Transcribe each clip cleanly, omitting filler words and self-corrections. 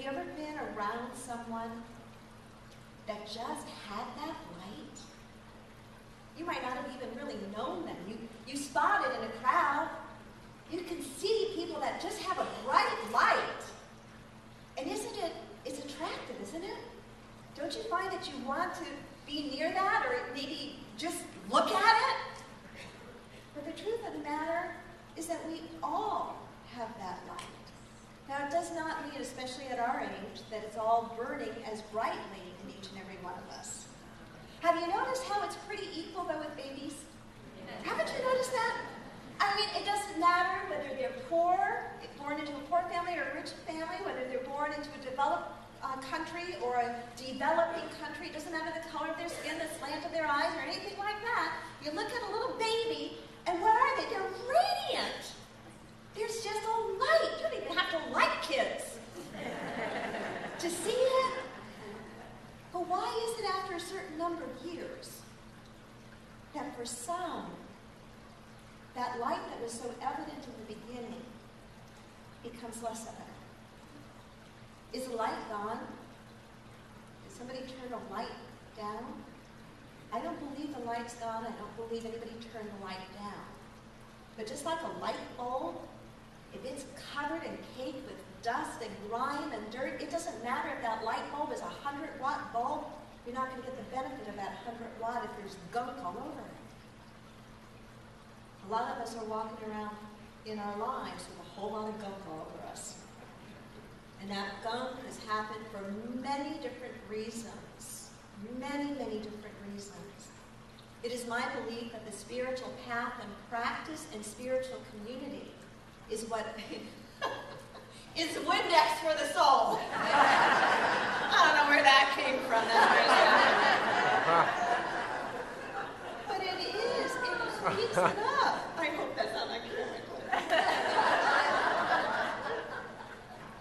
you ever been around someone that just had that light? You might not have even really known them. You spot it in a crowd. You can see people that just have a bright light. And it's attractive, isn't it? Don't you find that you want to be near that or maybe just look at it? But the truth of the matter is that we all have that light. Now, it does not mean, especially at our age, that it's all burning as brightly in each and every one of us. Have you noticed how it's pretty equal, though, with babies? Haven't you noticed that? I mean, it doesn't matter whether they're poor, born into a poor family or a rich family, whether they're born into a developed country or a developing country. It doesn't matter the color of their skin, the slant of their eyes, or anything like that. You look at a little baby, and what are they? They're radiant. There's just a light. You don't even have to like kids to see it. But why is it after a certain number of years that for some, that light that was so evident in the beginning becomes less evident? Is the light gone? Did somebody turn the light down? I don't believe the light's gone. I don't believe anybody turned the light down. But just like a light bulb, if it's covered and caked with dust and grime and dirt, it doesn't matter if that light bulb is a 100-watt bulb. You're not going to get the benefit of that 100-watt if there's gunk all over it. A lot of us are walking around in our lives with a whole lot of gunk all over us. And that gunk has happened for many different reasons. Many, many different reasons. It is my belief that the spiritual path and practice and spiritual community is what is Windex for the soul. I don't know where that came from. But it is. It speaks it up. I hope that's not accurate.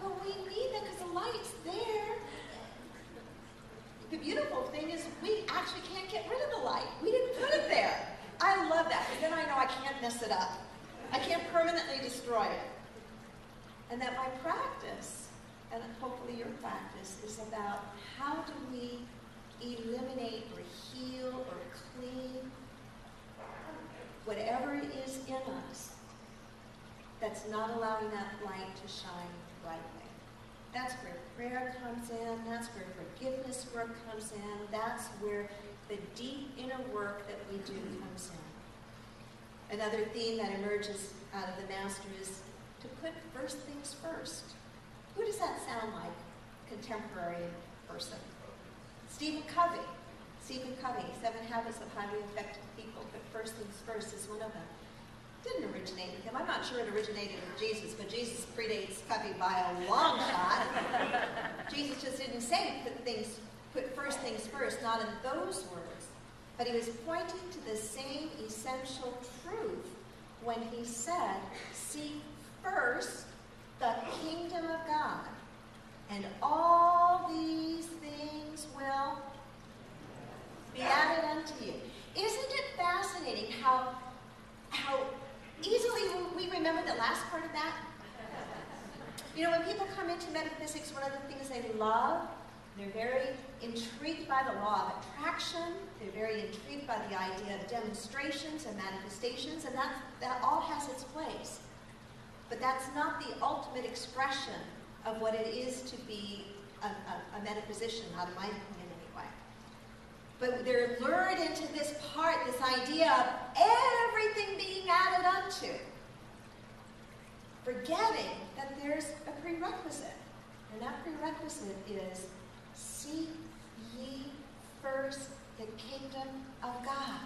But we need that because the light's there. The beautiful thing is we actually can't get rid of the light. We didn't put it there. I love that because then I know I can't mess it up. I can't permanently destroy it. And that my practice, and hopefully your practice, is about how do we eliminate or heal or clean whatever it is in us that's not allowing that light to shine brightly. That's where prayer comes in. That's where forgiveness work comes in. That's where the deep inner work that we do comes in. Another theme that emerges out of the Master is to put first things first. Who does that sound like? Contemporary person. Stephen Covey. 7 Habits of Highly Effective People. Put first things first is one of them. Didn't originate with him. I'm not sure it originated with Jesus, but Jesus predates Covey by a long shot. Jesus just didn't say put first things first, not in those words. But he was pointing to the same essential truth when he said, seek first the kingdom of God, and all these things will be added unto you. Isn't it fascinating how easily we remember the last part of that? You know, when people come into metaphysics, one of the things they love, they're very intrigued by the law of attraction. They're very intrigued by the idea of demonstrations and manifestations, and that all has its place. But that's not the ultimate expression of what it is to be a metaphysician, not in my opinion anyway. But they're lured into this part, this idea of everything being added unto, forgetting that there's a prerequisite. And that prerequisite is, seek ye first the kingdom of God.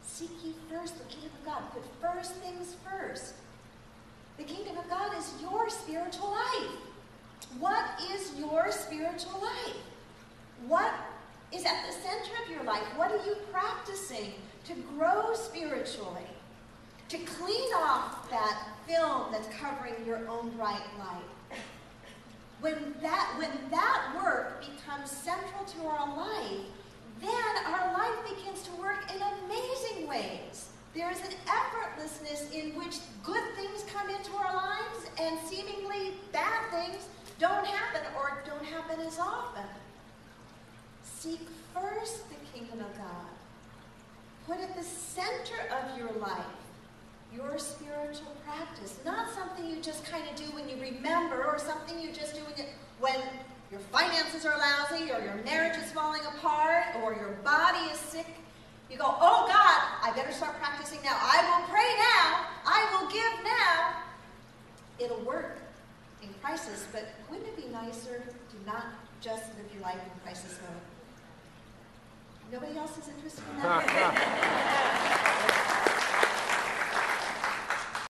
Seek ye first the kingdom of God. Put first things first. The kingdom of God is your spiritual life. What is your spiritual life? What is at the center of your life? What are you practicing to grow spiritually? To clean off that film that's covering your own bright light. When that work becomes central to our life, then our life begins to work in amazing ways. There is an effortlessness in which good things come into our lives and seemingly bad things don't happen or don't happen as often. Seek first the kingdom of God. Put at the center of your life your spiritual practice, not something you just kind of do when you remember or something you just do when your finances are lousy or your marriage is falling apart or your body is sick. You go, oh God, I better start practicing now. I will pray now. I will give now. It'll work in crisis, but wouldn't it be nicer to not just live your life in crisis mode? Nobody else is interested in that?